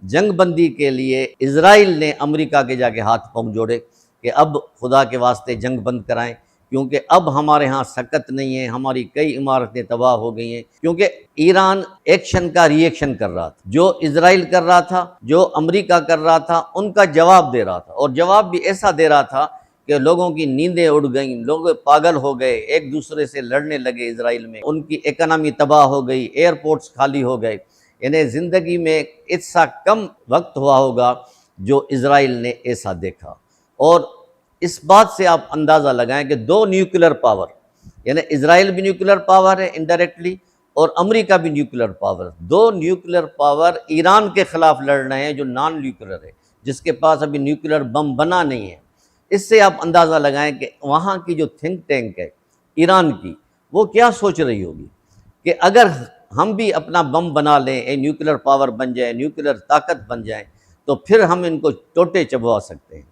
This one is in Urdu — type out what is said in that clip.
جنگ بندی کے لیے اسرائیل نے امریکہ کے جا کے ہاتھ پاؤں جوڑے کہ اب خدا کے واسطے جنگ بند کرائیں، کیونکہ اب ہمارے ہاں سکت نہیں ہے، ہماری کئی عمارتیں تباہ ہو گئی ہیں۔ کیونکہ ایران ایکشن کا ری ایکشن کر رہا تھا، جو اسرائیل کر رہا تھا، جو امریکہ کر رہا تھا، ان کا جواب دے رہا تھا، اور جواب بھی ایسا دے رہا تھا کہ لوگوں کی نیندیں اڑ گئیں، لوگ پاگل ہو گئے، ایک دوسرے سے لڑنے لگے اسرائیل میں، ان کی اکنامی تباہ ہو گئی، ایئرپورٹس خالی ہو گئے۔ یعنی زندگی میں ایسا کم وقت ہوا ہوگا جو اسرائیل نے ایسا دیکھا۔ اور اس بات سے آپ اندازہ لگائیں کہ دو نیوکلر پاور، یعنی اسرائیل بھی نیوکلر پاور ہے انڈائریکٹلی، اور امریکہ بھی نیوکلر پاور، دو نیوکلر پاور ایران کے خلاف لڑ رہے ہیں جو نان نیوکلر ہے، جس کے پاس ابھی نیوکلر بم بنا نہیں ہے۔ اس سے آپ اندازہ لگائیں کہ وہاں کی جو تھنک ٹینک ہے ایران کی، وہ کیا سوچ رہی ہوگی کہ اگر ہم بھی اپنا بم بنا لیں، نیوکلر پاور بن جائیں، نیوکلر طاقت بن جائیں، تو پھر ہم ان کو ٹوٹے چبوا سکتے ہیں۔